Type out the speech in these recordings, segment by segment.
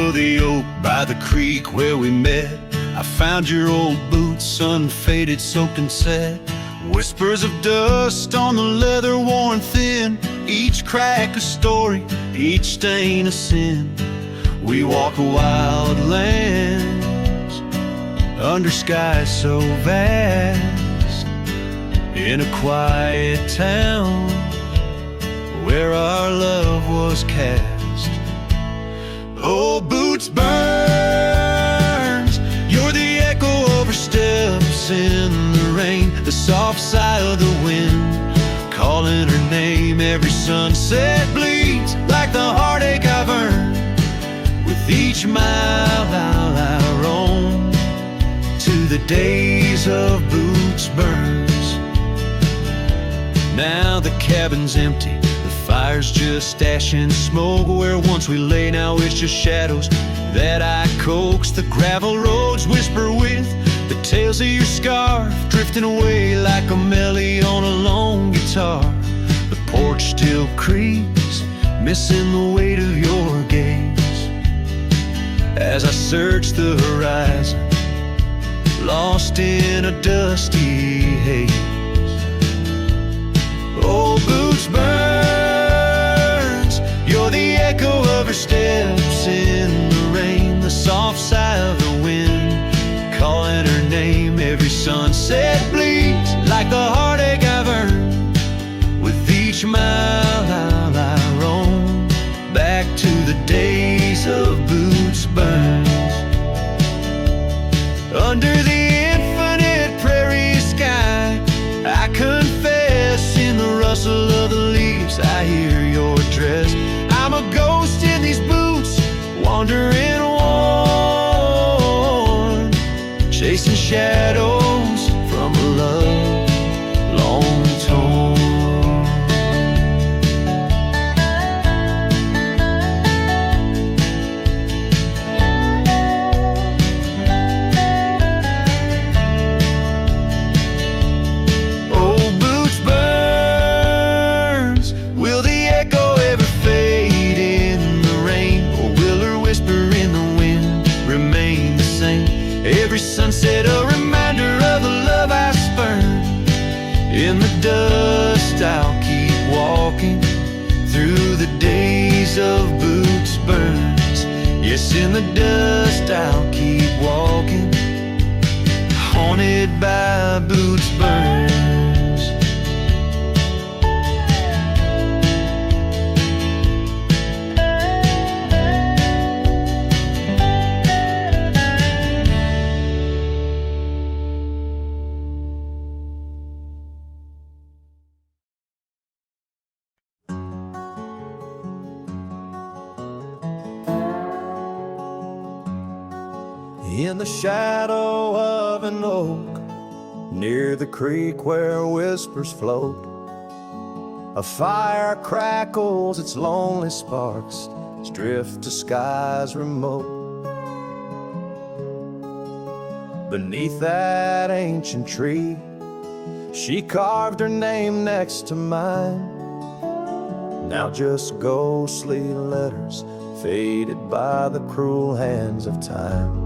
of the oak by the creek where we met. I found your old boots, unfaded, soaked and set. Whispers of dust on the leather worn thin, each crack a story, each stain a sin. We walk wild lands under skies so vast, in a quiet town where our love was cast. Old boots burns, you're the echo of her steps in the rain, the soft sigh of the wind calling her name. Every sunset bleeds like the heartache I've earned. With each mile I roam to the days of Boots Burns. Now the cabin's empty, the fire's just ash and smoke. Where once we lay, now it's just shadows that I coax. The gravel roads whisper with the tales of your scarf, drifting away like a melody on a lone guitar. The porch still creaks, missing the weight of your gaze as I search the horizon, lost in a dusty haze. Old Boots burns, you're the echo of her steps in the rain, the soft sigh of the wind calling her name. Every sunset bleeds like the heartache I've earned. With each mile I roam back to the days of Boots Burns. Under the infinite prairie sky, I confess, in the rustle of the leaves I hear your dress. I'm a ghost in these boots, wandering worn, chasing shadows from a love long torn. Every sunset a reminder of the love I spurned. In the dust I'll keep walking through the days of Boots Burns. Yes, in the dust I'll keep walking, haunted by Boots Burns. In the shadow of an oak, near the creek where whispers float, a fire crackles its lonely sparks as drift to skies remote. Beneath that ancient tree, she carved her name next to mine. Now just ghostly letters faded by the cruel hands of time.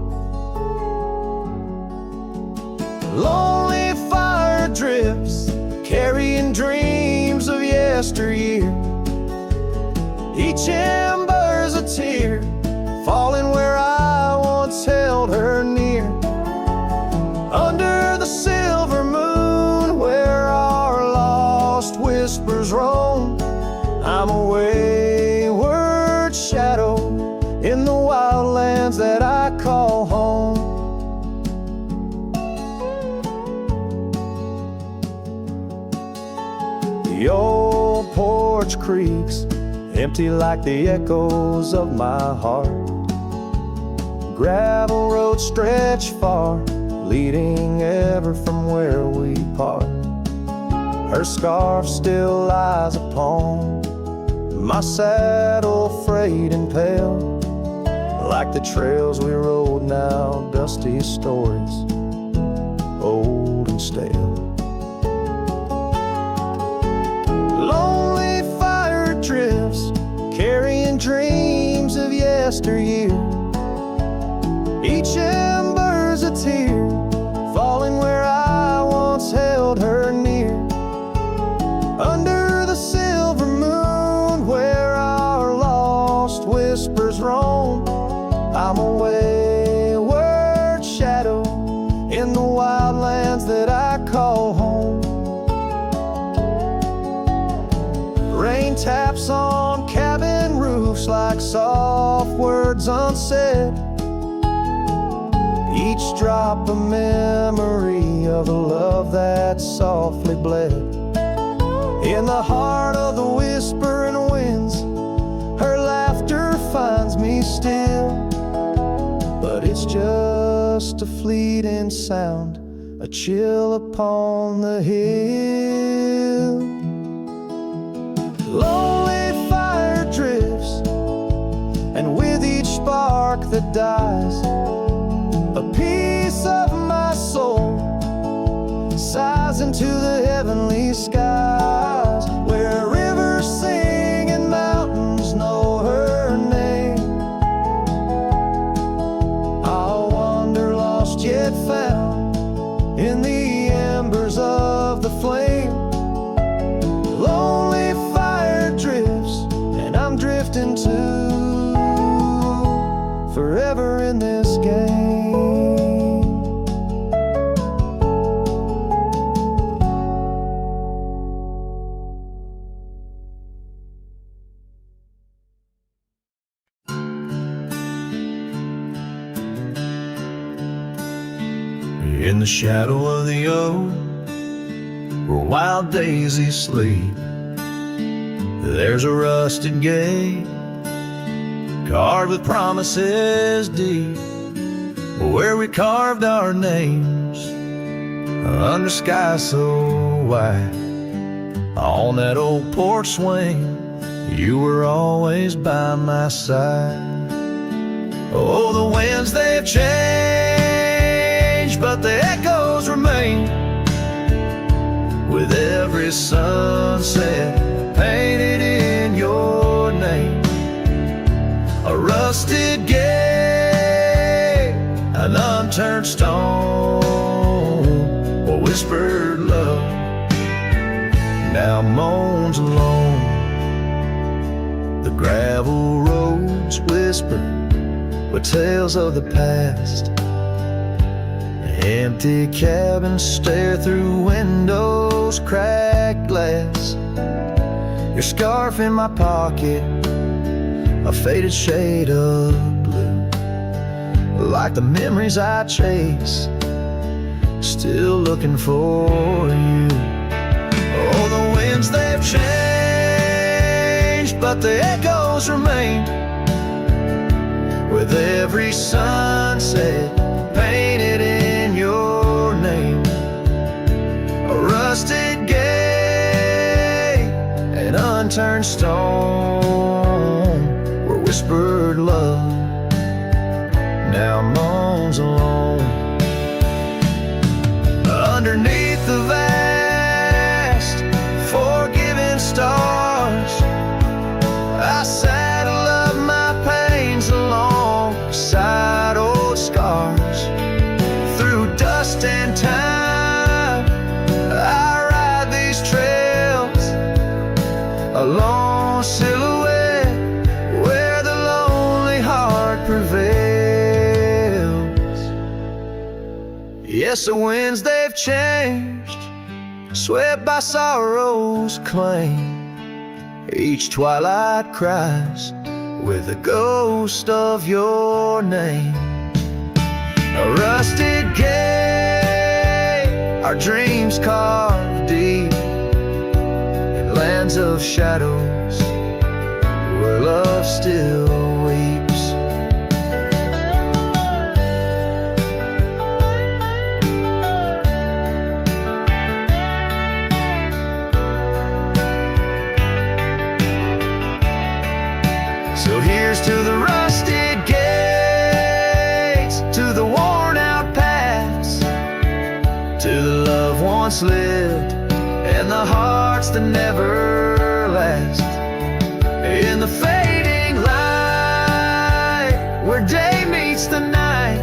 Lonely fire drifts, carrying dreams of yesteryear. Each ember's a tear, falling where I once held her near. Under the silver moon, where our lost whispers roam, I'm a wayward shadow in the wildlands that I call home. The old porch creaks, empty like the echoes of my heart. Gravel roads stretch far, leading ever from where we part. Her scarf still lies upon my saddle, frayed and pale, like the trails we rode, now dusty stories, old and stale. Lonely fire drifts, carrying dreams of yesteryear. Each ember's a tear, falling where I once held her near. Under the silver moon, where our lost whispers roam, I'm a wayward shadow in the wildlands that I call home. Rain taps on cabin roofs like soft words unsaid, each drop a memory of a love that softly bled. In the heart of the whispering winds, her laughter finds me still, but it's just a fleeting sound, a chill upon the hill. Lonely fire drifts, and with each spark that dies, a piece of my soul sighs into the heavenly skies, where rivers sing and mountains know her name. I'll wander lost yet found in the embers of the flame. Lonely fire drifts, and I'm drifting too, forever in this game. In the shadow of the oak, where wild daisies sleep, there's a rusted gate carved with promises deep, where we carved our names under sky so white. On that old porch swing, you were always by my side. Oh, the winds, they've changed, but the echoes remain, with every sunset painted in your name. A rusted gate, an unturned stone, a whispered love now moans alone. The gravel roads whisper with tales of the past. Empty cabins stare through windows, cracked glass. Your scarf in my pocket, a faded shade of blue, like the memories I chase, still looking for you. Oh, the winds, they've changed, but the echoes remain, with every sunset painted in your name. A rusted gate, an unturned stone, where whispered love now moans alone. Underneath the vast, forgiving stars, I saddle up my pains alongside old scars. Through dust and time, I ride these trails, a lone silhouette where the lonely heart prevails. Yes, the winds, they've changed, swept by sorrow's claim. Each twilight cries with the ghost of your name. A rusted gate, our dreams carved deep in lands of shadows, where love still weeps. So here's to the rusted gates, to the worn out paths, to the love once lived, and the hearts that never last. In the fading light, where day meets the night,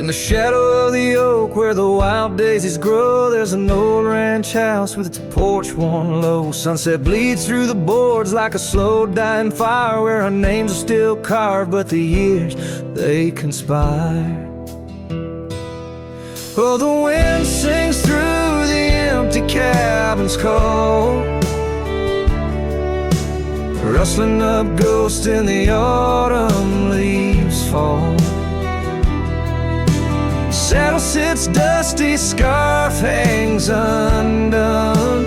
In the shadow of the oak where the wild daisies grow, there's an old ranch house with its porch worn low. Sunset bleeds through the boards like a slow dying fire, where our names are still carved but the years, they conspire. Oh, the wind sings through the empty cabin's call, rustling up ghosts in the autumn leaves fall. Saddle sits dusty, scarf hangs undone,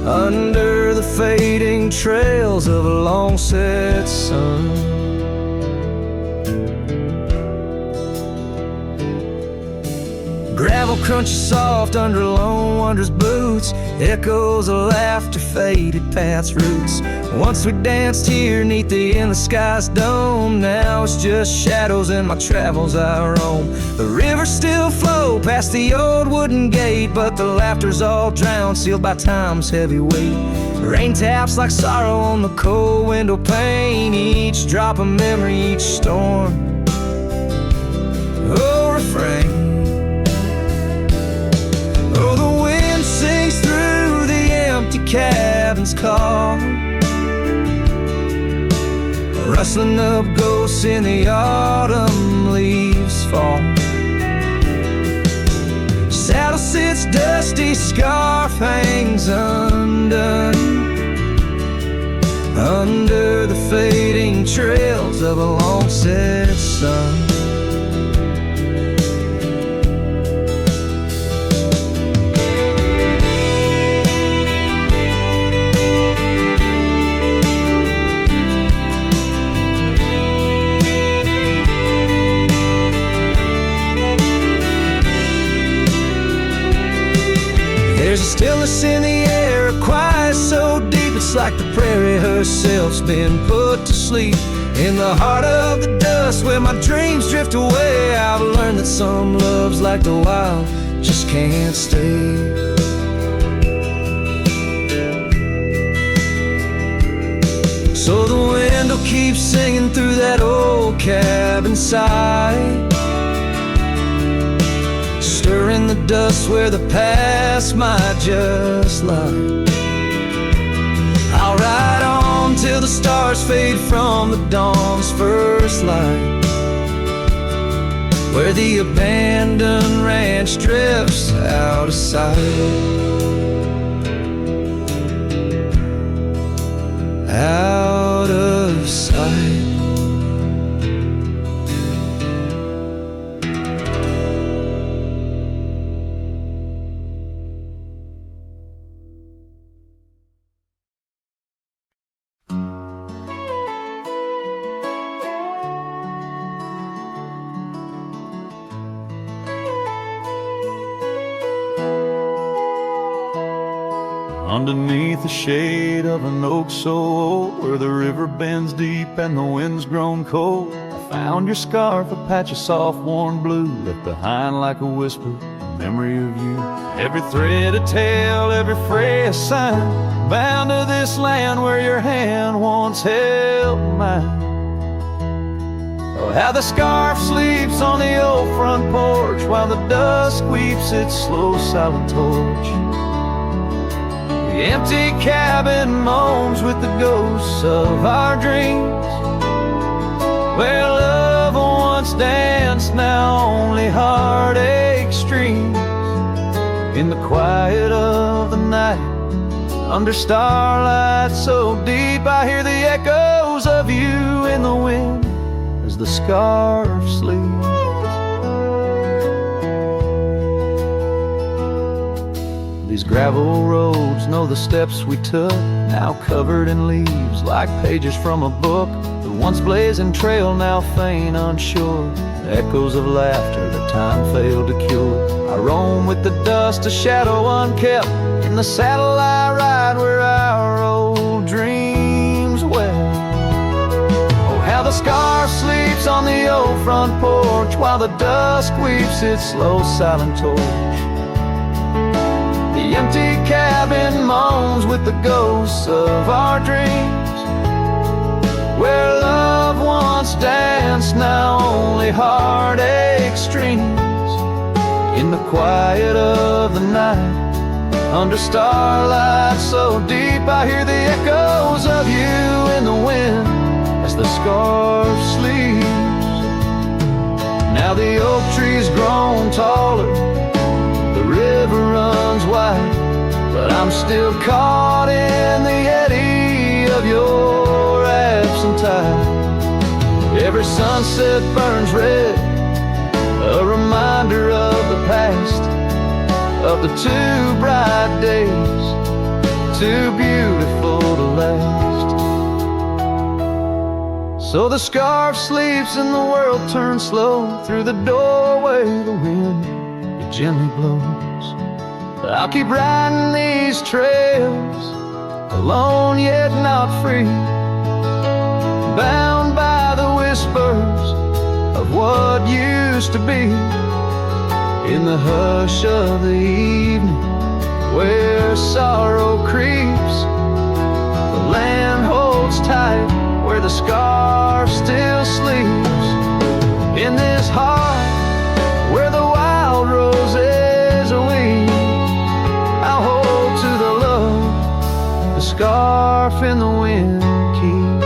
under the fading trails of a long-set sun. Gravel crunches soft under lone wanderer's boots, echoes of laughter faded past roots. Once we danced here neath the endless sky's dome, now it's just shadows in my travels I roam. The rivers still flow past the old wooden gate, but the laughter's all drowned, sealed by time's heavy weight. Rain taps like sorrow on the cold window pane, each drop a memory, each storm. Oh, refrain. Oh, the wind sings through the empty cabin's call, rustling up ghosts in the autumn leaves fall. Saddle sits dusty, scarf hangs undone, under the fading trails of a long-set sun. There's a stillness in the air, a quiet so deep, it's like the prairie herself's been put to sleep. In the heart of the dust where my dreams drift away, I've learned that some loves like the wild just can't stay. So the wind will keep singing through that old cabin side, stirring the dust where the past might just lie. I'll ride on till the stars fade from the dawn's first light, where the abandoned ranch drifts out of sight. Out of sight. Underneath the shade of an oak so old, where the river bends deep and the wind's grown cold, I found your scarf, a patch of soft warm blue, left behind like a whisper, a memory of you. Every thread a tale, every fray a sign, bound to this land where your hand once held mine. Oh, how the scarf sleeps on the old front porch, while the dusk weeps its slow silent torch. The empty cabin moans with the ghosts of our dreams, where love once danced, now only heartache streams. In the quiet of the night, under starlight so deep, I hear the echoes of you in the wind as the scarf sleeps. These gravel roads know the steps we took, now covered in leaves like pages from a book. The once blazing trail now faint unsure, echoes of laughter that time failed to cure. I roam with the dust, a shadow unkept, in the saddle I ride where our old dreams wept. Oh, how the scarf sleeps on the old front porch, while the dusk weeps its slow silent torch. The empty cabin moans with the ghosts of our dreams, where love once danced, now only my heartache streams in the quiet of the night. Under starlight so deep, I hear the echoes of you in the wind as the scarf sleeps. Now the oak tree's grown taller, the river runs wide, but I'm still caught in the eddy of your absent tide. Every sunset burns red, a reminder of the past, of the too bright days, too beautiful to last. So the scarf sleeps and the world turns slow. Through the doorway the wind, it gently blows. I'll keep riding these trails, alone yet not free, bound by the whispers of what used to be. In the hush of the evening, where sorrow creeps, the land holds tight where the scarf still sleeps. In this heart where the wild roses weep, I'll hold to the love the scarf in the wind keeps.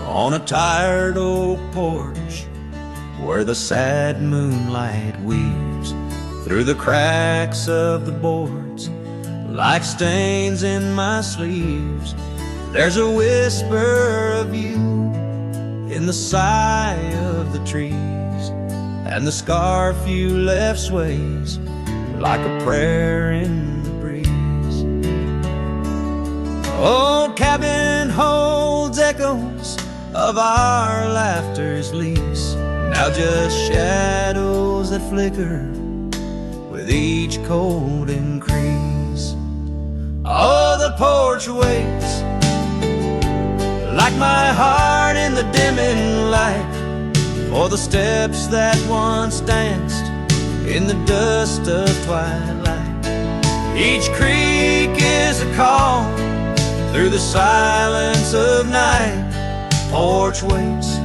On a tired oak porch where the sad moonlight weaves through the cracks of the boards like stains in my sleeves, there's a whisper of you in the sigh of the trees, and the scarf you left sways like a prayer in the breeze. Old cabin holds echoes of our laughter's lease, now just shadows that flicker with each cold increase. Oh, the porch waits like my heart in the dimming light for the steps that once danced in the dust of twilight. Each creak is a call through the silence of night. Porch waits,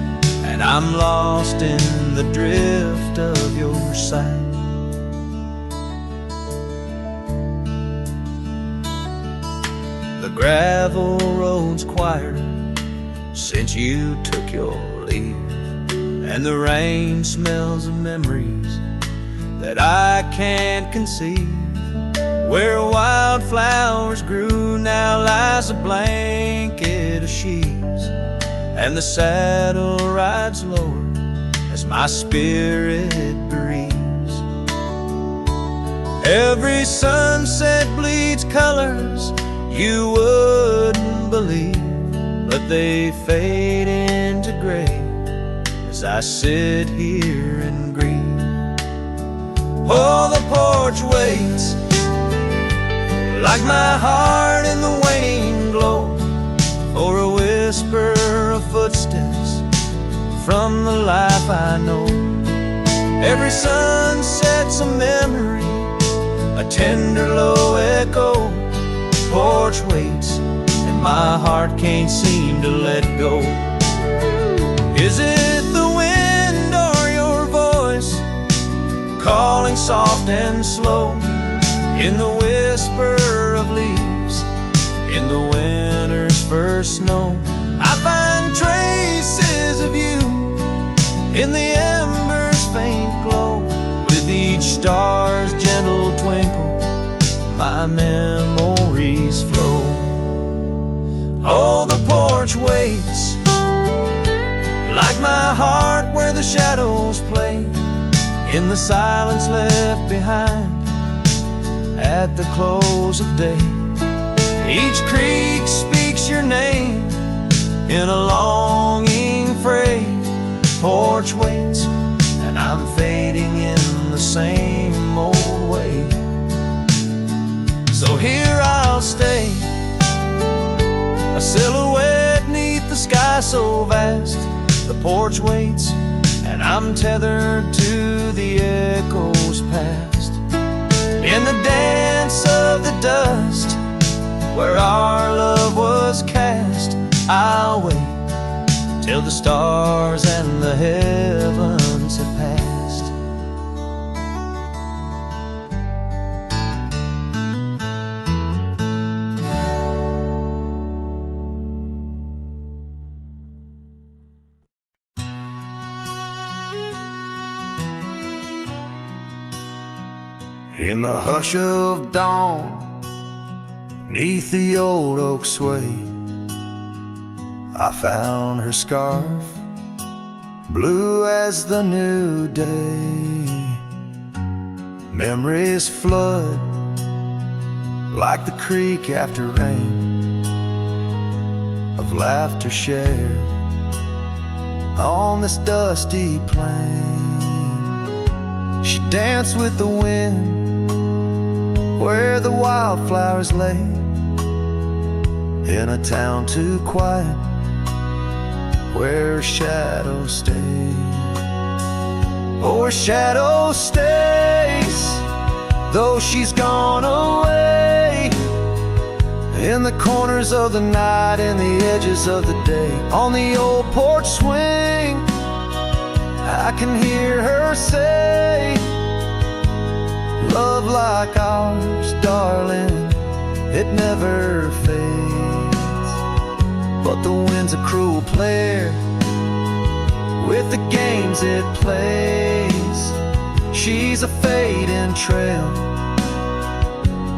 and I'm lost in the drift of your sight. The gravel road's quieter since you took your leave, and the rain smells of memories that I can't conceive. Where wildflowers grew now lies a blanket of sheaves, and the saddle rides lower as my spirit breathes. Every sunset bleeds colors you wouldn't believe, but they fade into gray as I sit here and grieve. Oh, the porch waits like my heart in the waning glow for a whisper of footsteps from the life I know. Every sunset's a memory, a tender low echo. Porch waits, and my heart can't seem to let go. Is it the wind or your voice calling soft and slow in the whisper of leaves in the winter's first snow? I find traces of you in the embers' faint glow. With each star's gentle twinkle, my memories flow. Oh, the porch waits like my heart where the shadows play in the silence left behind at the close of day. Each creek speaks your name in a longing fray. Porch waits, and I'm fading in the same old way. So here I'll stay, a silhouette 'neath so vast. The porch waits, and I'm tethered to the echoes past. In the dance of the dust, where our love was cast, I'll wait till the stars and the heavens have passed. In the hush of dawn, 'neath the old oak sway, I found her scarf, blue as the new day. Memories flood like the creek after rain, of laughter shared on this dusty plain. She danced with the wind where the wildflowers lay, in a town too quiet where her shadow stays. Oh, her shadow stays, though she's gone away, in the corners of the night, in the edges of the day. On the old porch swing, I can hear her say, love like ours, darling, it never fades. But the wind's a cruel player with the games it plays. She's a fading trail,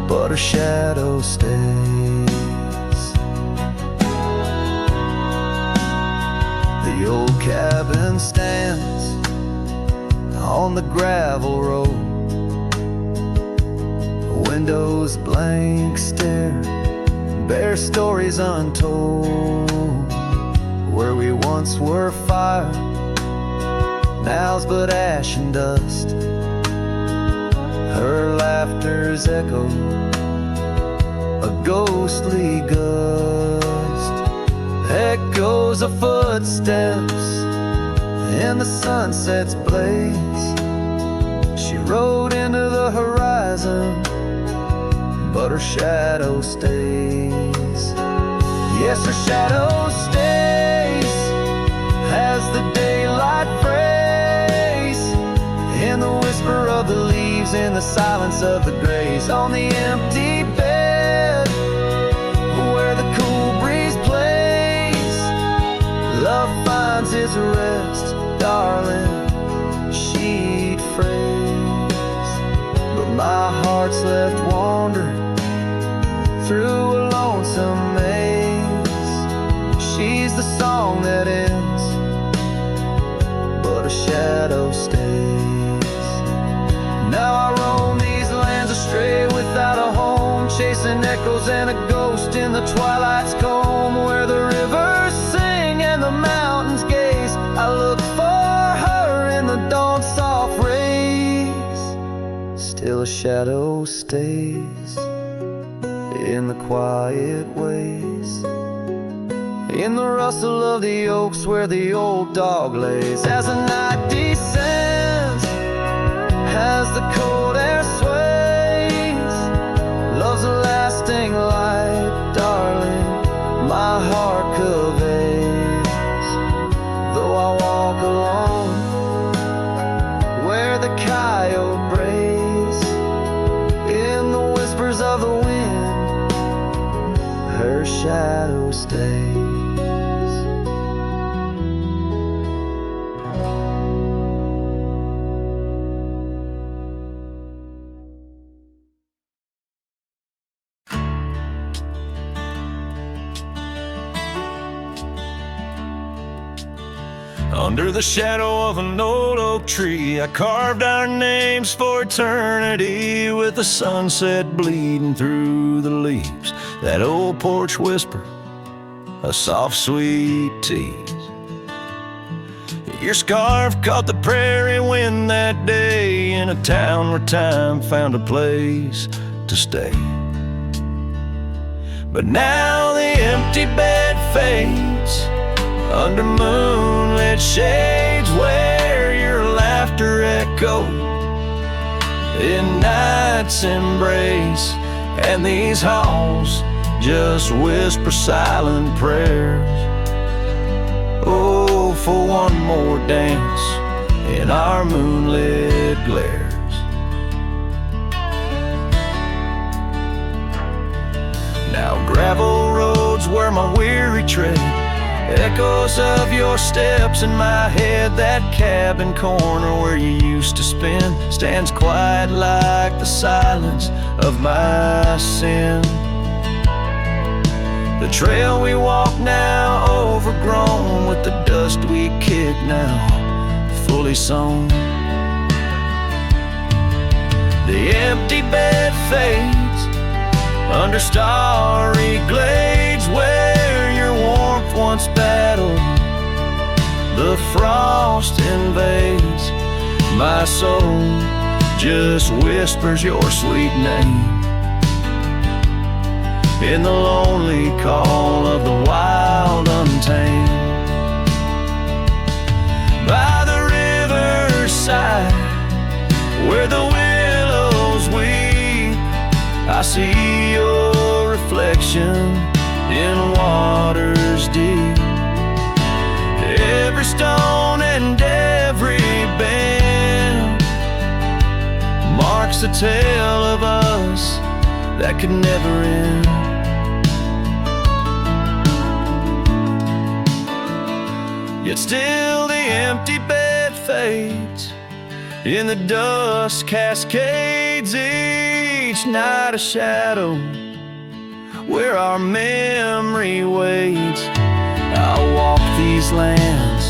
but her shadow stays. The old cabin stands on the gravel road, windows blank stare, bare stories untold. Where we once were fire, now's but ash and dust. Her laughter's echo, a ghostly gust. Echoes of footsteps in the sunset's blaze. She rode into the horizon, but her shadow stays. Yes, her shadow stays as the daylight frays, in the whisper of the leaves, in the silence of the grays. On the empty bed where the cool breeze plays, love finds its rest, darling, she'd phrase. But my heart's left wandering through a lonesome maze. She's the song that ends, but a shadow stays. Now I roam these lands astray without a home, chasing echoes and a ghost in the twilight's comb, where the rivers sing and the mountains gaze. I look for her in the dawn's soft rays. Still a shadow stays in the quiet ways, in the rustle of the oaks where the old dog lays. As the night descends, as the cold air sways, love's a lasting light, darling, my heart conveys. Though I walk alone where the coyote brays, in the whispers of the wind, her shadow stays. Under the shadow of an old oak tree, I carved our names for eternity, with the sunset bleeding through the leaves. That old porch whisper, a soft sweet tease. Your scarf caught the prairie wind that day, in a town where time found a place to stay. But now the empty bed fades, under moonlit shades where your laughter echoed in night's embrace, and these halls just whisper silent prayers. Oh, for one more dance in our moonlit glares. Now gravel roads where my weary tread, echoes of your steps in my head. That cabin corner where you used to spend stands quiet like the silence of my sin. The trail we walk now overgrown with the dust we kick now fully sown. The empty bed fades under starry glades where your warmth once battled. The frost invades my soul, just whispers your sweet name in the lonely call of the wild untamed. By the riverside where the willows weep, I see your reflection in waters deep. Every stone and every bend marks the tale of us that could never end. Yet still the empty bed fades, in the dust cascades each night a shadow where our memory waits. I'll walk these lands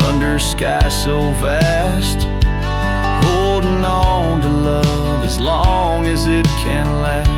under sky so vast, holding on to love as long as it can last.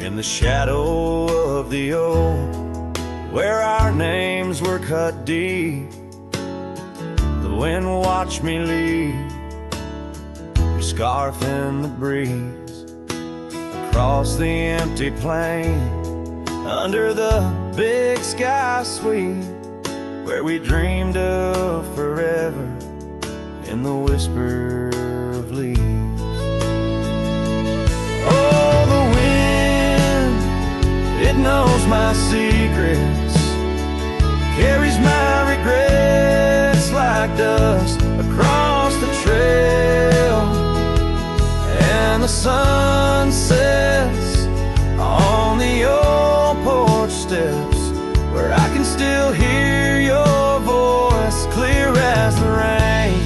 In the shadow of the old, where our names were cut deep, the wind watched me leave, your scarf in the breeze, across the empty plain, under the big sky sweep, where we dreamed of forever in the whisper of leaves. Oh, the wind, it knows my secrets, carries my regrets like dust across the trail, and the sun sets on the old porch steps where I can still hear your voice clear as the rain.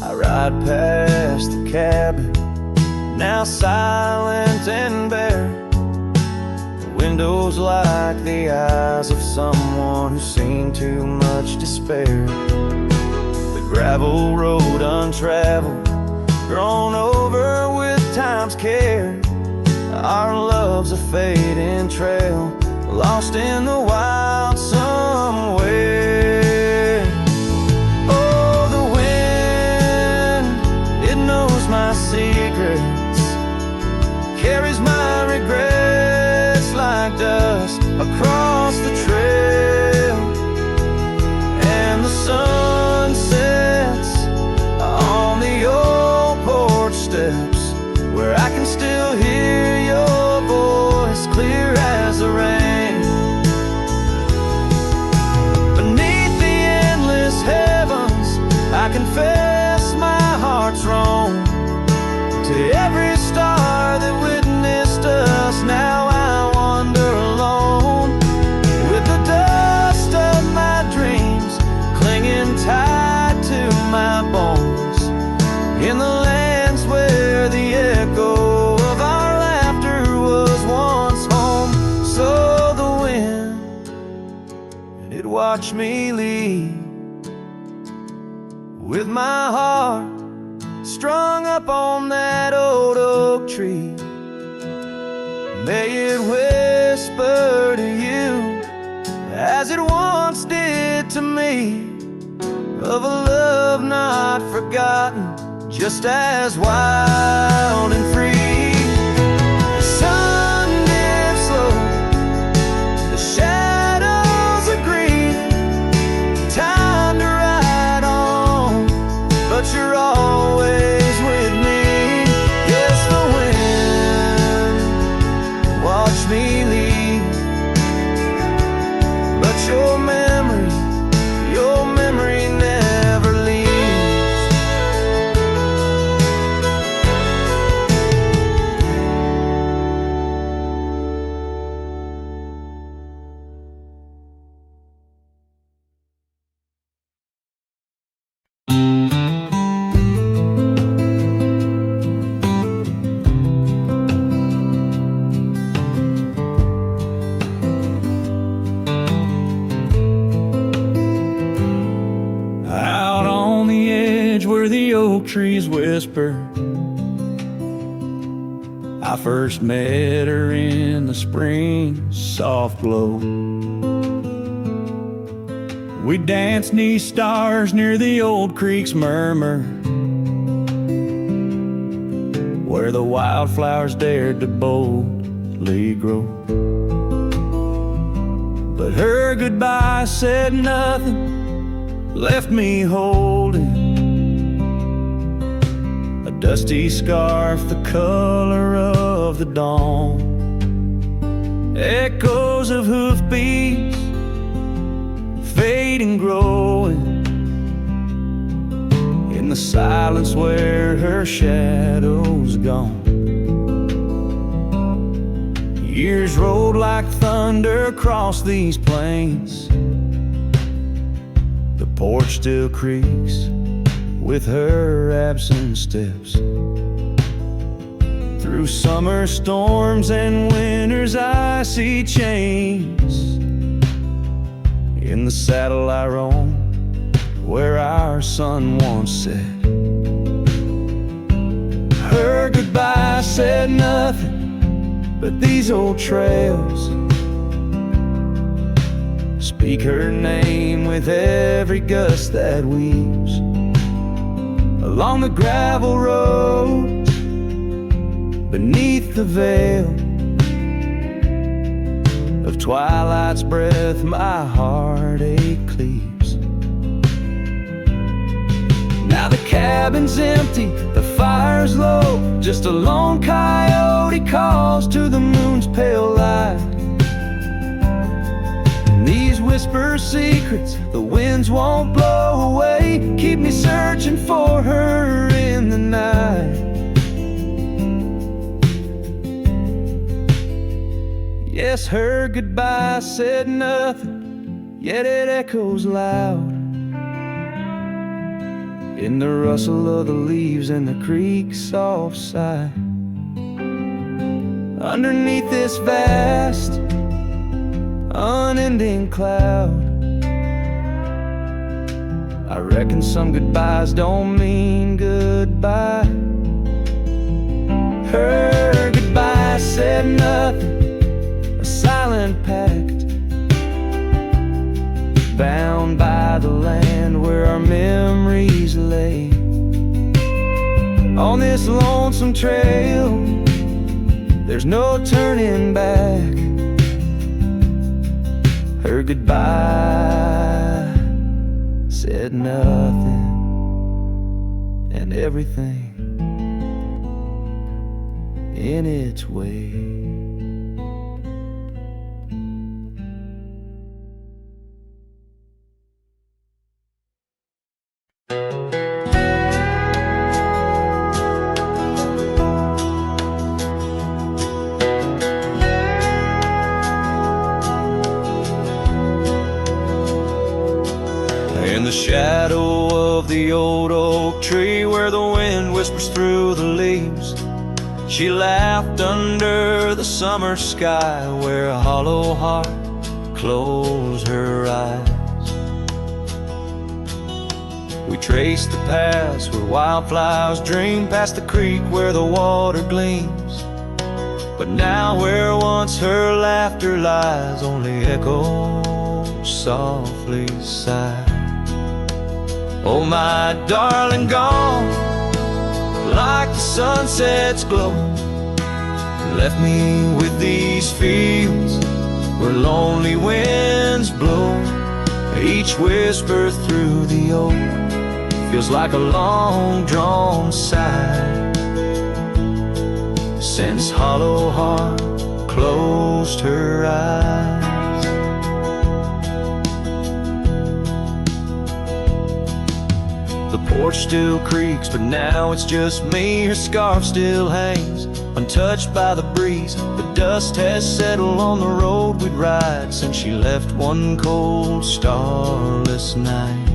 I ride past the cabin, now silent and bare, the windows like the eyes of someone who's seen too much despair. The gravel road untraveled, grown over with time's care, our love's a fading trail, lost in the wild somewhere. Oh, the wind, it knows my secrets, carries my regrets like dust across the trail, and the sun sets on the old porch steps where I can still hear your voice clear as the rain. Beneath the endless heavens, I confess my heart's wrong. To every star that witnessed us, now I wander alone, with the dust of my dreams clinging tight to my bones, in the lands where the echo of our laughter watch me leave, with my heart strung up on that old oak tree. May it whisper to you, as it once did to me, of a love not forgotten, just as wild and free. The sun dips slow, the shadows agree, time to ride on, but you're always with me. Yes, the wind watch me leave, but your memory never leaves. Trees whisper, I first met her in the spring soft glow. We danced 'neath stars near the old creek's murmur, where the wildflowers dared to boldly grow. But her goodbye said nothing, left me holding dusty scarf, the color of the dawn. Echoes of hoofbeats, fading, growing in the silence where her shadow's gone. Years rolled like thunder across these plains. The porch still creaks with her absent steps. Through summer storms and winter's icy chains, in the saddle I roam, where our sun once set. Her goodbye said nothing, but these old trails speak her name with every gust that weaves along the gravel road, beneath the veil of twilight's breath, my heartache cleaves. Now the cabin's empty, the fire's low, just a lone coyote calls to the moon's pale light. And these whisper secrets the winds won't blow away, keep me searching for her in the night. Yes, her goodbye said nothing, yet it echoes loud in the rustle of the leaves and the creek's soft sigh. Underneath this vast, unending cloud, I reckon some goodbyes don't mean goodbye. Her goodbye said nothing, a silent pact, bound by the land where our memories lay. On this lonesome trail, there's no turning back. Her goodbye said nothing, and everything in its way. In the shadow of the old oak tree, where the wind whispers through the leaves, she laughed under the summer sky, where a hollow heart closed her eyes. We traced the paths where wildflowers dream, past the creek where the water gleams. But now where once her laughter lies, only echoes softly sigh. Oh, my darling, gone like the sunset's glow, left me with these fields where lonely winds blow. Each whisper through the oak feels like a long-drawn sigh, since hollow heart closed her eyes. The porch still creaks, but now it's just me. Her scarf still hangs, untouched by the breeze. The dust has settled on the road we'd ride since she left one cold, starless night.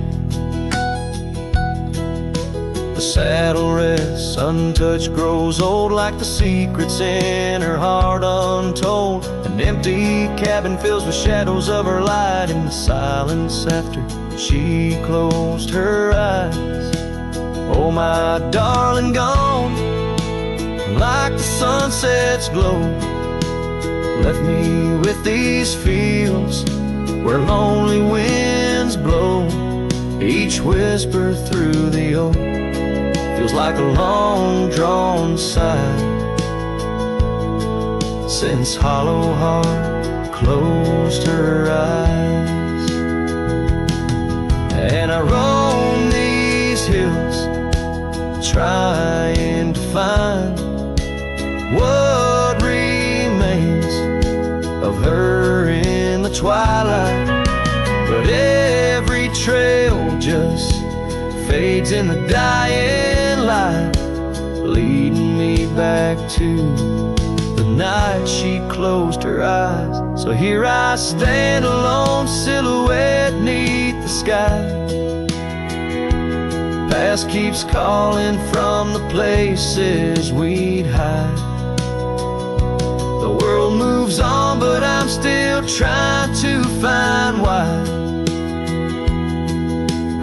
The saddle rests untouched, grows old, like the secrets in her heart untold. An empty cabin fills with shadows of her light in the silence after she closed her eyes. Oh, my darling, gone like the sunset's glow, left me with these fields where lonely winds blow. Each whisper through the oak feels like a long-drawn sigh, since hollow heart closed her eyes. And I roam these hills, trying to find what remains of her in the twilight. But every trail just fades in the dying light, leading me back to the night she closed her eyes. So here I stand, a lone silhouette 'neath the sky. Past keeps calling from the places we'd hide. The world moves on, but I'm still trying to find why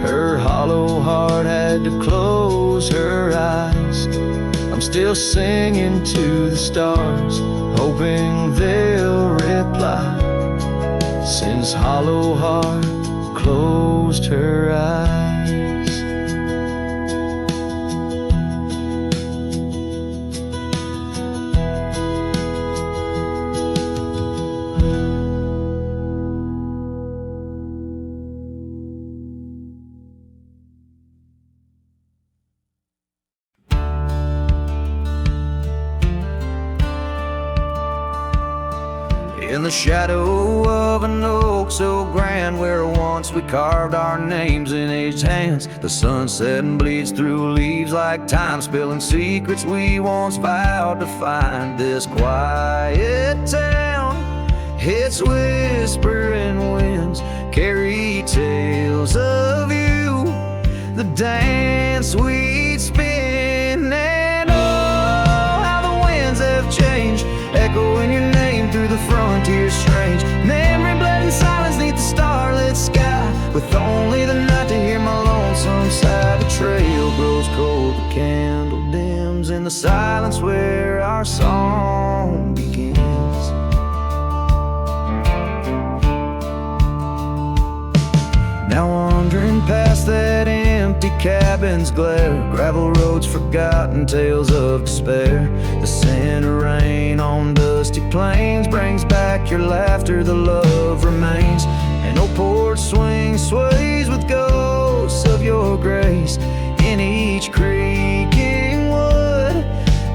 her hollow heart had to close her eyes. I'm still singing to the stars, hoping they'll reply, since hollow heart closed her eyes. In the shadow of an oak so grand, where once we carved our names in aged hands, the sunset bleeds through leaves like time, spilling secrets we once vowed to find. This quiet town, its whispering winds carry tales of you, the dance we'd spin. And oh, how the winds have changed, echoing your name through the frontier strange. Memory bled in silence neath the starlit sky, with only the night to hear my lonesome sigh. The trail grows cold, the candle dims in the silence where our song begins. Now wandering past that empty cabin's glare, gravel roads forgotten, tales of despair. The scent of rain on dusty plains brings back your laughter, the love remains. An old porch swing sways with ghosts of your grace in each creaking wood.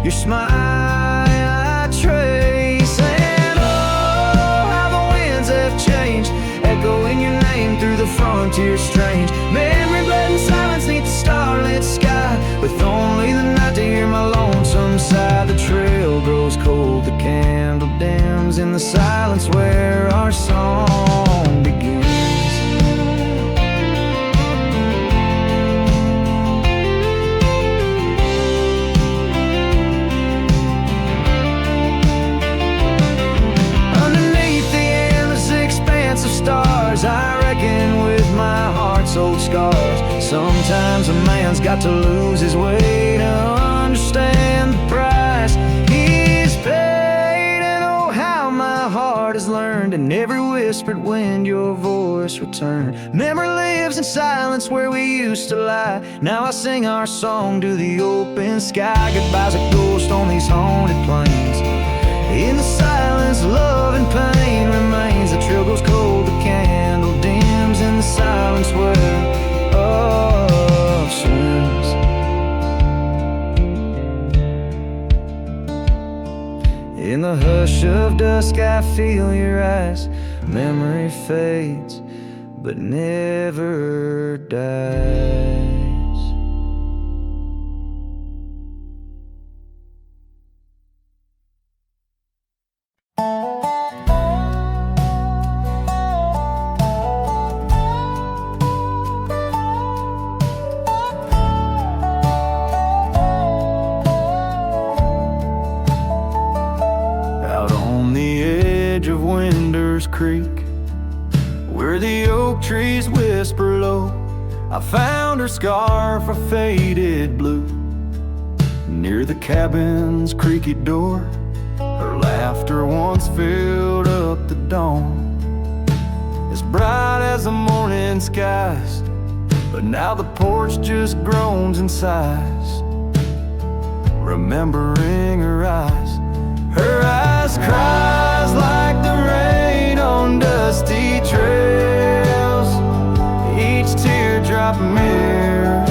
Your smile I trace. And oh, how the winds have changed, echoing your name through the frontier strange. Memory bled in silence neath the starlit sky, with only the night to hear my lonesome sigh. The trail grows cold, the candle dims in the silence where our song begins. Underneath the endless expanse of stars, I reckon with my heart's old scars. got to lose his way to understand the price he's paid. And oh, how my heart has learned in every whispered wind your voice returned. Memory lives in silence where we used to lie. Now I sing our song to the open sky. Goodbye's a ghost on these haunted plains. In the silence, love and pain remains. The trail goes cold, the candle dims in the silence where love swims. In the hush of dusk I feel your eyes. Memory fades, but never dies. Out on the edge of Winder's Creek, where the oak trees whisper low, I found her scarf, a faded blue. Near the cabin's creaky door, her laughter once filled up the dawn, as bright as the morning skies. But now the porch just groans and sighs, remembering her eyes. Her eyes cries like the rain on dusty trails. Each teardrop mirrors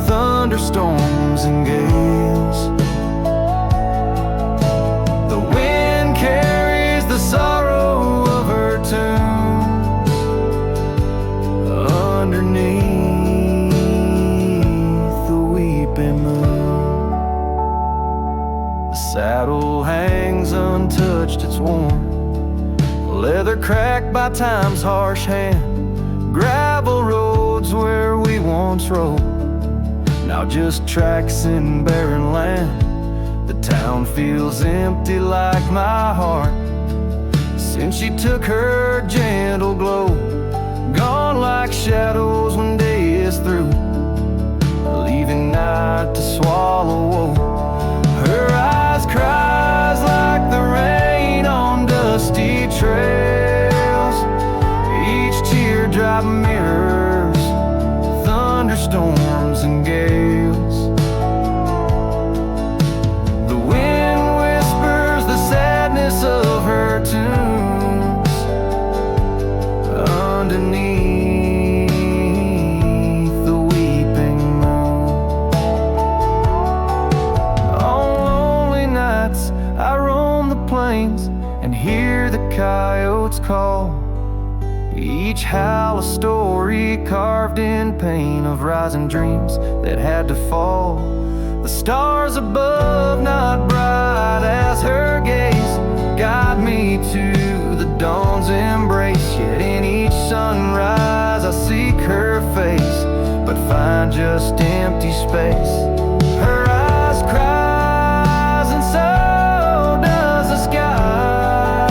thunderstorms and gales. The wind carries the sorrow of her tunes underneath the weeping moon. The saddle hangs untouched, it's warm, leather cracked by time's harsh hand. Gravel roads where we once rode, now just tracks in barren land. The town feels empty like my heart since she took her gentle glow. Gone like shadows when day is through, leaving night to swallow woe. Her eyes cries like the rain on dusty trails. Each teardrop mirrors thunderstorms and gales. The wind whispers the sadness of her tunes underneath the weeping moon. On lonely nights I roam the plains and hear the coyotes call. Each howl a story carved in pain of rising dreams that had to fall. The stars above not bright as her gaze guide me to the dawn's embrace. Yet in each sunrise I seek her face, but find just empty space. Her eyes cries and so does the sky,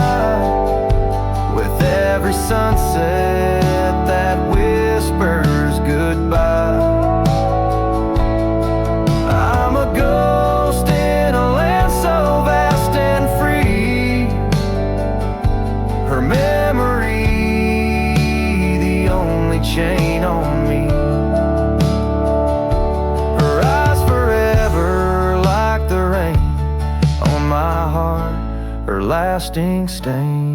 with every sunset that whispers goodbye. I'm a ghost in a land so vast and free, her memory the only chain on me. Her eyes forever like the rain on my heart, her lasting stain.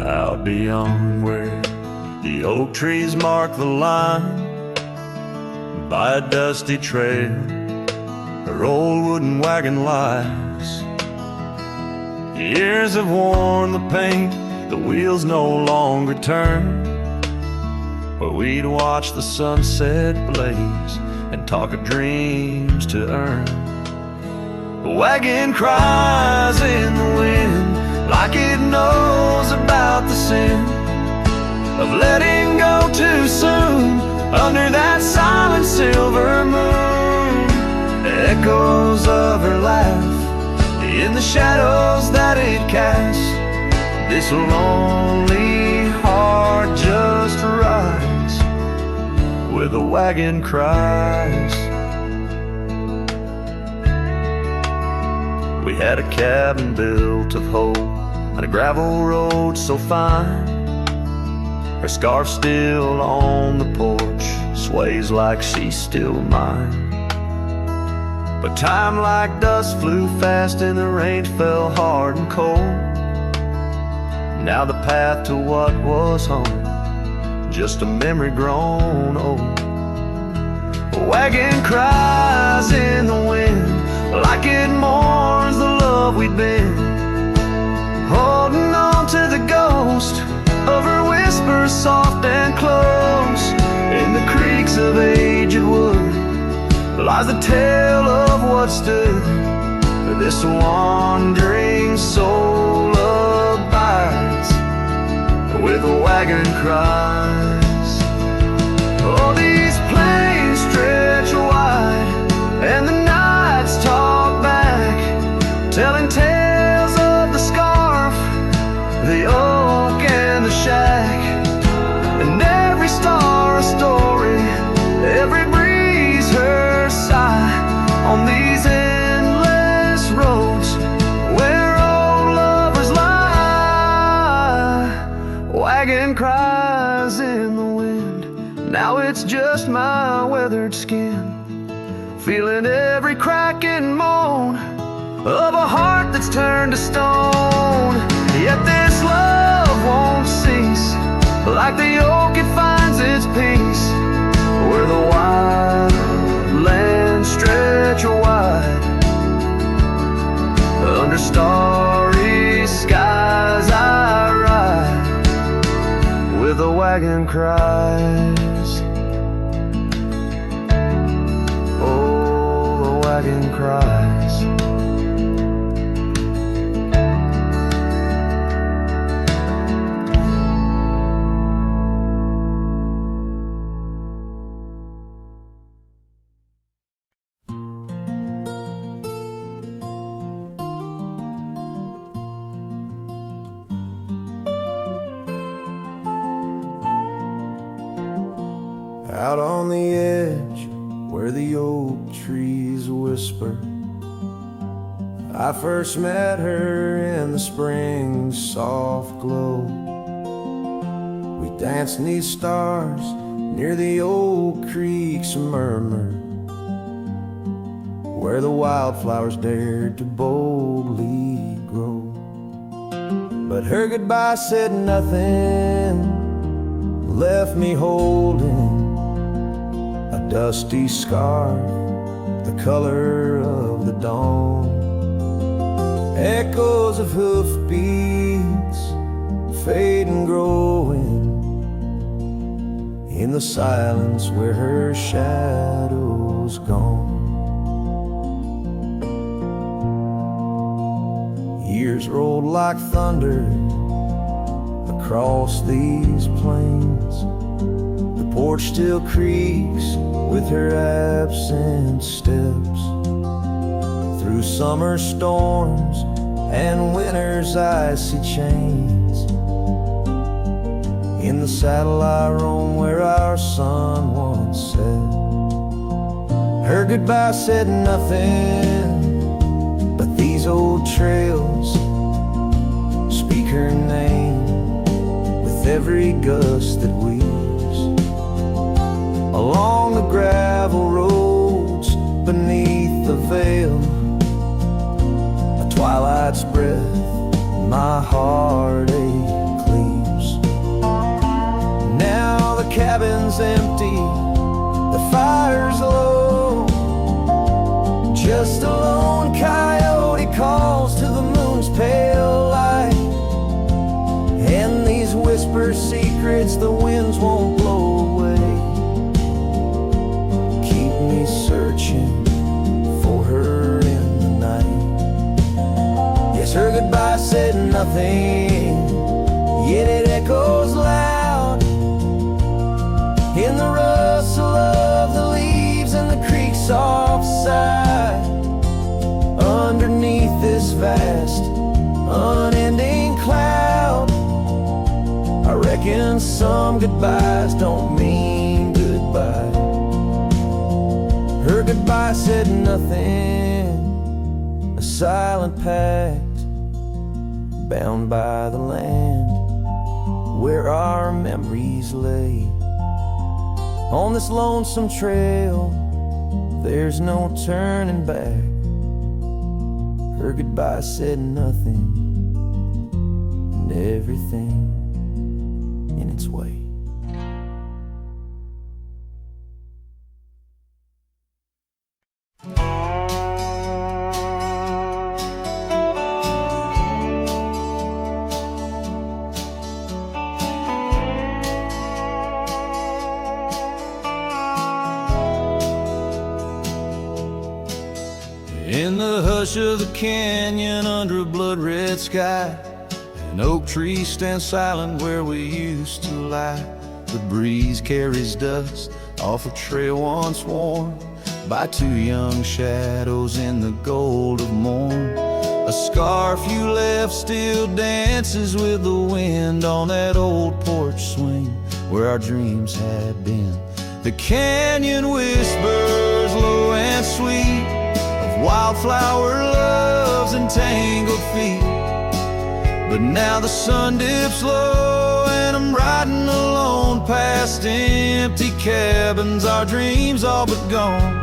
Out beyond where the oak trees mark the line, by a dusty trail her old wooden wagon lies. Years have worn the paint, the wheels no longer turn. where we'd watch the sunset blaze and talk of dreams to earn. The wagon cries in the wind like it knows about the sin of letting go too soon under that silent silver moon. Echoes of her laugh in the shadows that it casts. This lonely heart just rides where the wagon cries. We had a cabin built of hope on a gravel road so fine. Her scarf still on the porch sways like she's still mine. But time like dust flew fast and the rain fell hard and cold. Now the path to what was home, just a memory grown old. A wagon cries in the wind like it mourns the love we'd been, holding on to the ghost of her whisper soft and close. In the creaks of aged wood lies the tale of what stood. This wandering soul abides where the wagon cries. Oh, these plains stretch wide and the nights talk back, telling tales of the scarf, the oak and the shack, and every star a story, every breeze her sigh on these endless roads where old lovers lie. Wagon cries in the wind, now it's just my weathered skin, feeling every crack and moan of a heart that's turned to stone. Yet this love won't cease, like the oak it finds its peace where the wild lands stretch wide. Under starry skies I ride where the wagon cries. Oh, the wagon cries. Out on the edge where the oak trees whisper, I first met her in the spring's soft glow. We danced 'neath stars near the old creek's murmur, where the wildflowers dared to boldly grow. But her goodbye said nothing, left me holding a dusty scarf, the color of the dawn. Echoes of hoofbeats fade and growing in the silence where her shadow's gone. Years rolled like thunder across these plains. The porch still creaks with her absent steps, through summer storms and winter's icy chains. In the saddle I roam where our sun once set. Her goodbye said nothing, but these old trails speak her name with every gust that weaves along the gravel roads beneath the veil. A twilight's breath my heartache cleaves. Now the cabin's empty, the fire's low, just a lone coyote calls to the moon's pale light. And these whisper secrets the winds won't blow nothing, yet it echoes loud in the rustle of the leaves and the creek's soft sigh. Underneath this vast, unending cloud, I reckon some goodbyes don't mean goodbye. Her goodbye said nothing, a silent pact bound by the land where our memories lay. On this lonesome trail, there's no turning back. Her goodbye said nothing, and everything in its way. In the hush of the canyon under a blood-red sky, an oak tree stands silent where we used to lie. The breeze carries dust off a trail once worn by two young shadows in the gold of morn. A scarf you left still dances with the wind on that old porch swing where our dreams had been. The canyon whispers low and sweet of wildflower loves and tangled feet. But now the sun dips low and I'm riding alone past empty cabins, our dreams all but gone.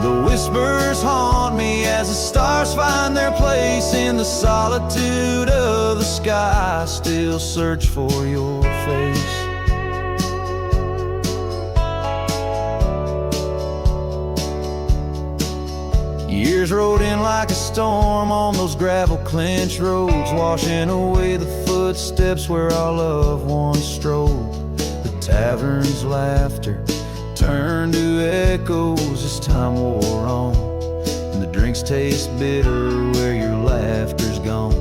The whispers haunt me as the stars find their place in the solitude of the sky. I still search for your face. Years rode in like a storm on those gravel clenched roads, washing away the footsteps where our loved ones strolled. The tavern's laughter turned to echoes as time wore on, and the drinks taste bitter where your laughter's gone.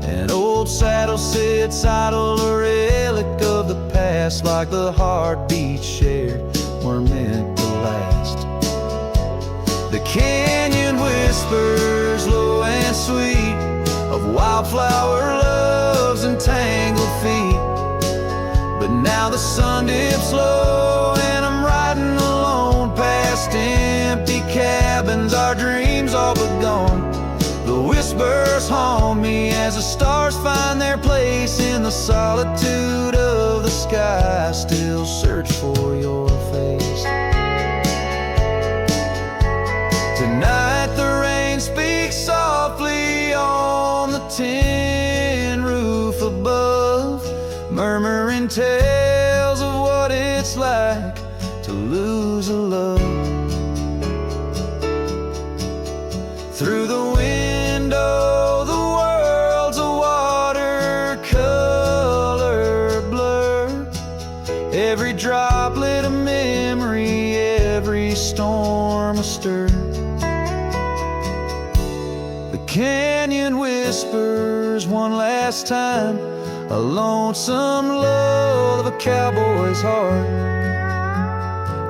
An old saddle sits idle, a relic of the past, like the heartbeats shared were meant to last. The canyon whispers low and sweet of wildflower loves and tangled feet. But now the sun dips low and I'm riding alone past empty cabins, our dreams all but gone. The whispers haunt me as the stars find their place in the solitude of the sky. I still search for your face. Tonight the rain speaks softly on the tin roof above, murmuring tales of what it's like to lose a love. Through the window the world's a watercolor blur, every droplet a memory, every storm a stir. The canyon whispers one last time, a lonesome love of a cowboy's heart,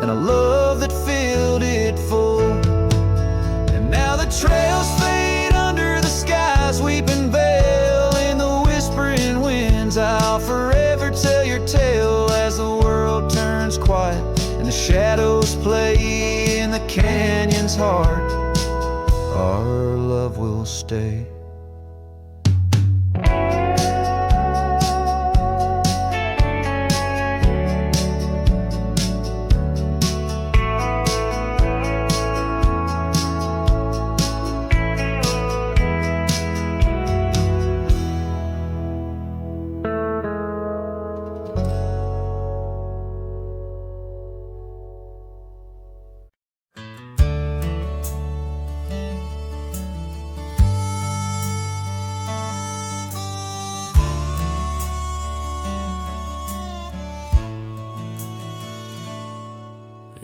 and a love that filled it full. And now the trails fade under the sky's weeping veil, in the whispering winds I'll forever tell your tale as the world turns quiet and the shadows play in the canyon's heart. Our love will stay.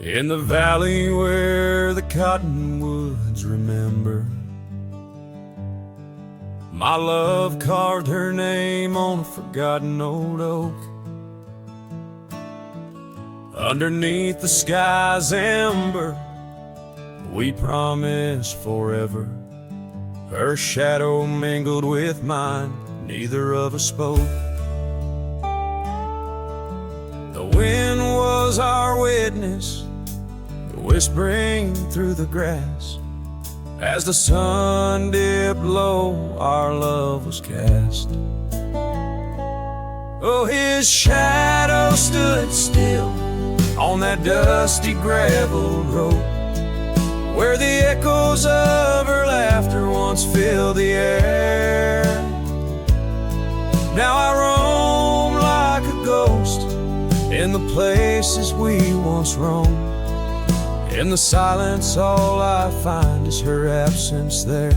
In the valley where the cottonwoods remember, My love carved her name on a forgotten old oak. Underneath the sky's ember, we promised forever. Her shadow mingled with mine, neither of us spoke. The wind was our witness, whispering through the grass. As the sun dipped low, our love was cast. Oh, his shadow stood still on that dusty gravel road, where the echoes of her laughter once filled the air. Now I roam like a ghost in the places we once roamed. In the silence, all I find is her absence there.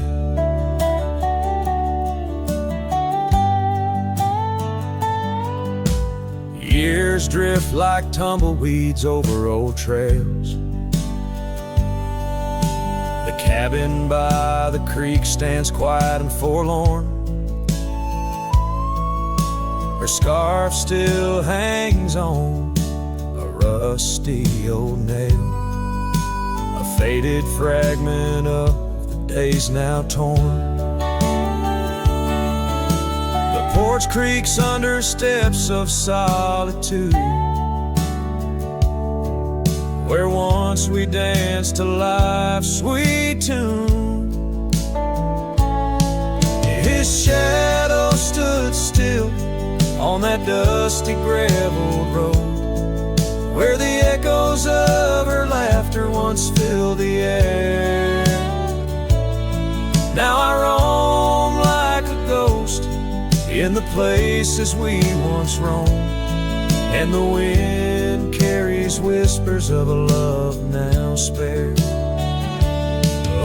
Years drift like tumbleweeds over old trails. The cabin by the creek stands quiet and forlorn. Her scarf still hangs on a rusty old nail, a faded fragment of the days now torn. The porch creaks under steps of solitude, where once we danced to life's sweet tune. His shadow stood still on that dusty gravel road, where the echoes of her laughter once filled the air. Now I roam like a ghost in the places we once roamed, and the wind carries whispers of a love now spared.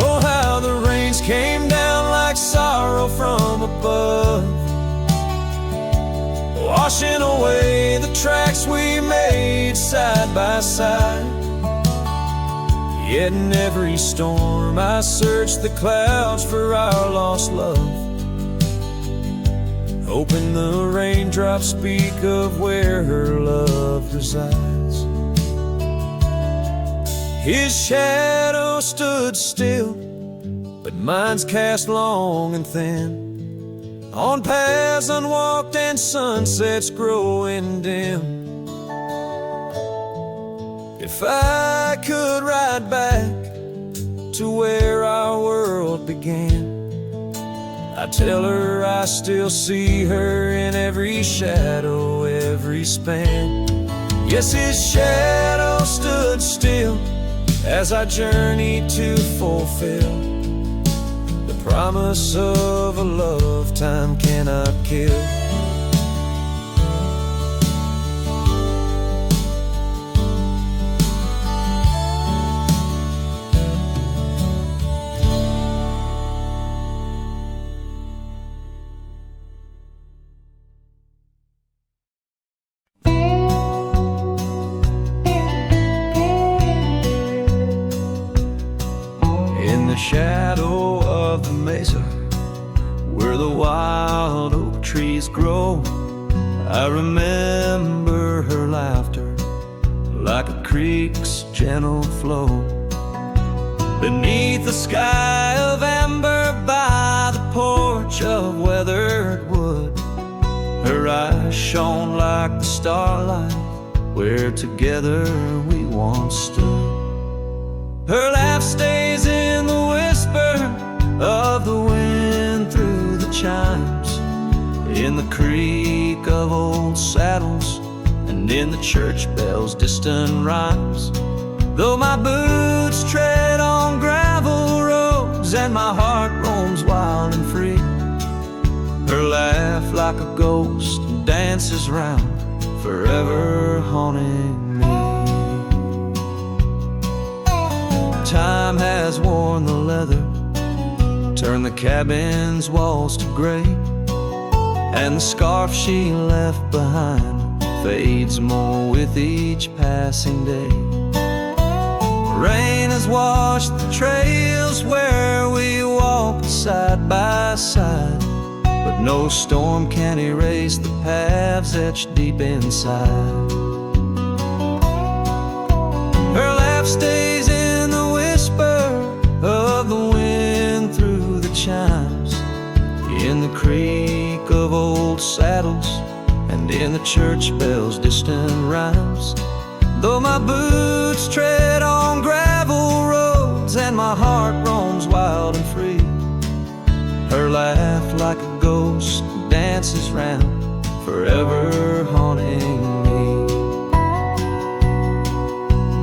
Oh, how the rains came down like sorrow from above, washing away the tracks we made side by side. Yet in every storm I search the clouds for our lost love, hoping the raindrops speak of where her love resides. His shadow stood still, but mine's cast long and thin, on paths unwalked and sunsets growing dim. If I could ride back to where our world began, I'd tell her I still see her in every shadow, every span. Yes, his shadow stood still as I journeyed to fulfill the promise of a love time cannot kill. In the shadow of the mesa, where the wild oak trees grow, I remember her laughter like a creek's gentle flow. Beneath the sky of amber, by the porch of weathered wood, her eyes shone like the starlight where together we once stood. Her laugh stays in the whisper of the wind through the chimes, in the creak of old saddles, and in the church bells' distant rhymes. Though my boots tread on gravel roads and my heart roams wild and free, her laugh like a ghost dances round, forever haunting me. Time has worn the leather, turned the cabin's walls to gray, and the scarf she left behind fades more with each passing day. Rain has washed the trails where we walked side by side, No storm can erase the paths etched deep inside. Her laugh stays in the whisper of the wind through the chimes, in the creak of old saddles, and in the church bells' distant rhymes. Though my boots tread on gravel roads and my heart roams wild and free, her laugh like a ghost dances round, forever haunting me.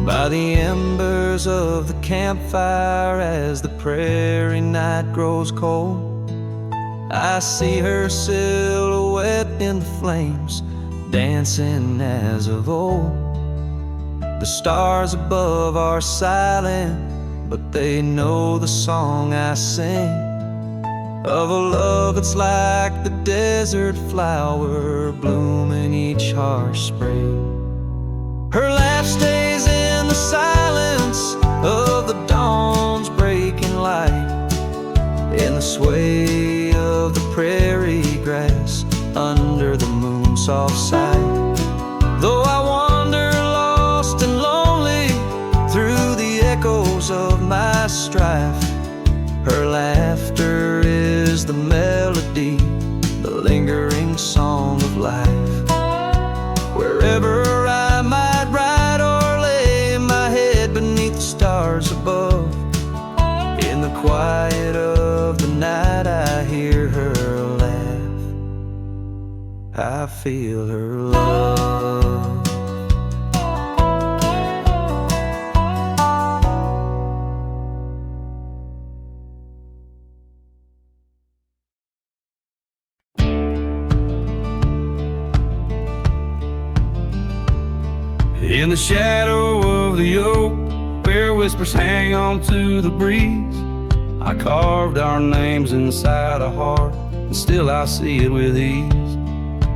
By the embers of the campfire, as the prairie night grows cold, I see her silhouette in the flames, dancing as of old. The stars above are silent, but they know the song I sing, of a love that's like the desert flower blooming each harsh spring. Her laugh stays in the silence of the dawn's breaking light, in the sway of the prairie grass under the moon's soft sight. Though I wander lost and lonely through the echoes of my strife, her laughter is the melody, the lingering song of life. Wherever I might ride or lay my head beneath the stars above, in the quiet of the night I hear her laugh, I feel her love. In the shadow of the oak, where whispers hang on to the breeze, I carved our names inside a heart, and still I see it with ease.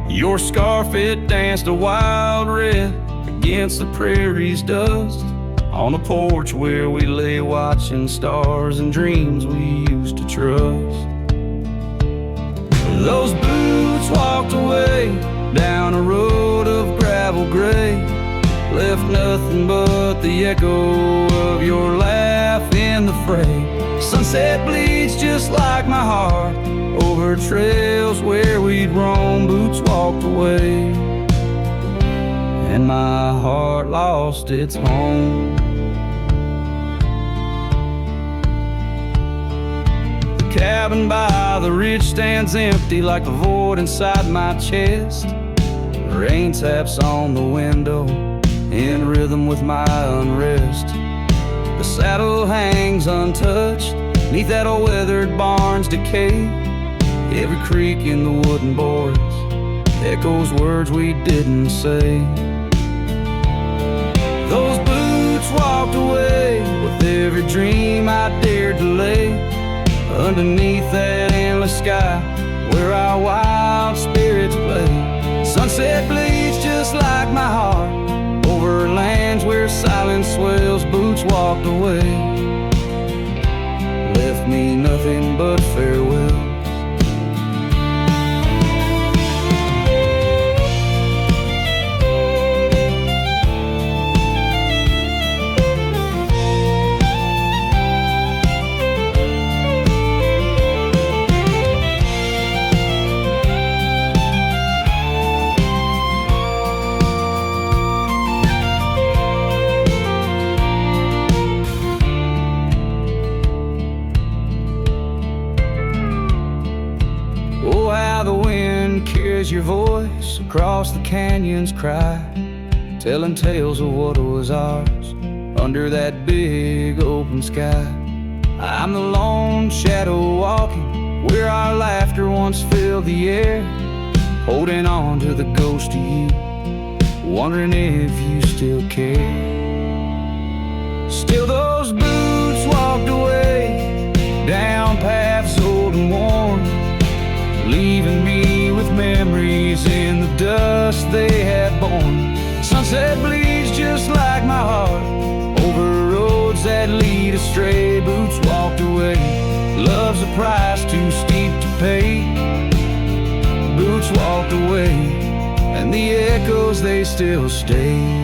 Your scarf, it danced a wild red against the prairie's dust, on the porch where we lay watching stars and dreams we used to trust. Those boots walked away down a road of gravel gray, left nothing but the echo of your laugh in the fray. Sunset bleeds just like my heart over trails where we'd roam. Boots walked away and my heart lost its home. The cabin by the ridge stands empty like the void inside my chest. Rain taps on the window in rhythm with my unrest. The saddle hangs untouched neath that old weathered barn's decay. Every creak in the wooden boards echoes words we didn't say. Those boots walked away with every dream I dared to lay underneath that endless sky where our wild spirits play. Sunset bleeds just like my heart over lands where silence swells. Boots walked away, left me nothing but farewell. Your voice across the canyon's cry, telling tales of what was ours under that big open sky. I'm the lone shadow walking where our laughter once filled the air, holding on to the ghost of you, wondering if you still care. Still those boots walked away down paths old and worn, leaving me with memories in the dust they had borne. Sunset bleeds just like my heart over roads that lead astray. Boots walked away, love's a price too steep to pay. once walked away, and the echoes, they still stay.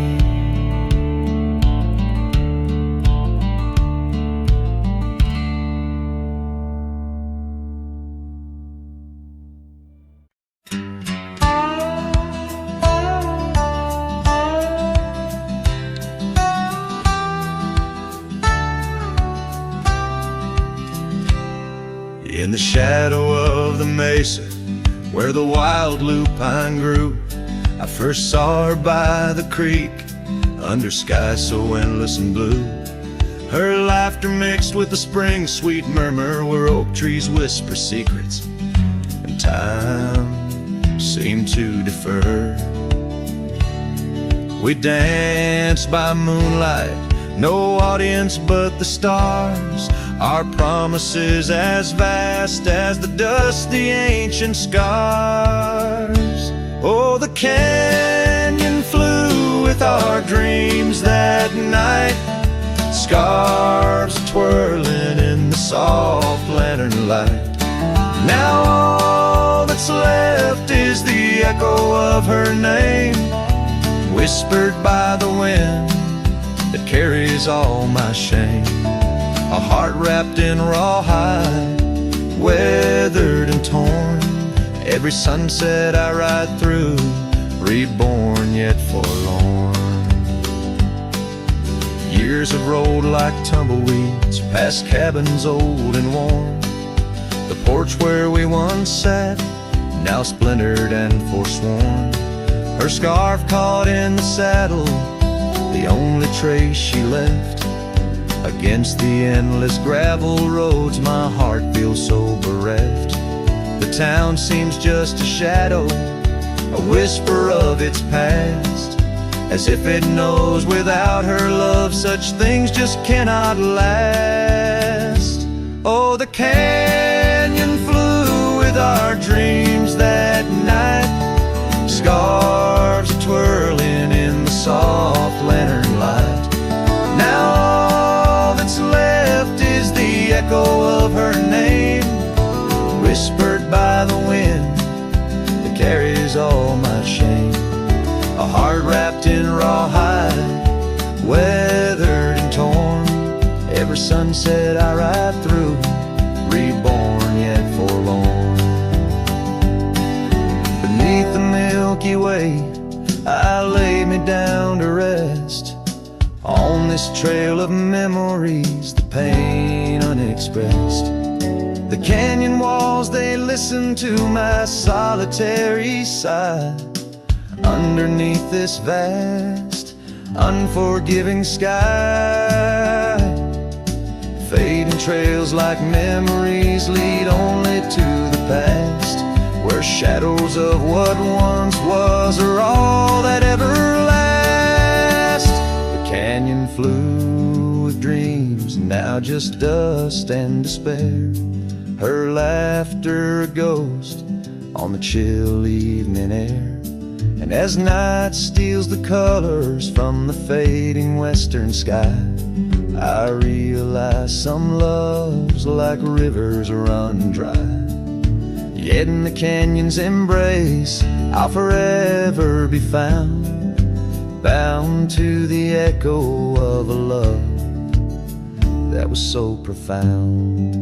In the shadow of the mesa, where the wild lupine grew, I first saw her by the creek, under skies so endless and blue. Her laughter mixed with the spring's sweet murmur, where oak trees whisper secrets, and time seemed to defer. We danced by moonlight, no audience but the stars, our promises as vast as the dusty ancient scars. Oh, the canyon flew with our dreams that night, scarves twirling in the soft lantern light. Now all that's left is the echo of her name, whispered by the wind that carries all my shame. A heart wrapped in rawhide, weathered and torn. Every sunset I ride through, reborn yet forlorn. Years have rolled like tumbleweeds, past cabins old and worn. The porch where we once sat, now splintered and forsworn. Her scarf caught in the saddle, the only trace she left. Against the endless gravel roads, my heart feels so bereft. The town seems just a shadow, a whisper of its past, as if it knows without her love such things just cannot last. Oh, the canyon flew with our dreams that night, scarves twirling in the soft lantern light. Now all that's left is the echo of her name, whispered by the wind that carries all my shame. A heart wrapped in rawhide, weathered and torn. Every sunset I ride through, reborn yet forlorn. Beneath the Milky Way, I lay me down to rest. On this trail of memories, the pain unexpressed. The canyon walls, they listen to my solitary sigh. Underneath this vast, unforgiving sky, fading trails like memories lead only to the past, where shadows of what once was are all that ever last. The canyon flew with dreams, now just dust and despair. Her laughter a ghost on the chill evening air. And as night steals the colors from the fading western sky, I realize some loves like rivers run dry. Yet in the canyon's embrace, I'll forever be found, bound to the echo of a love that was so profound.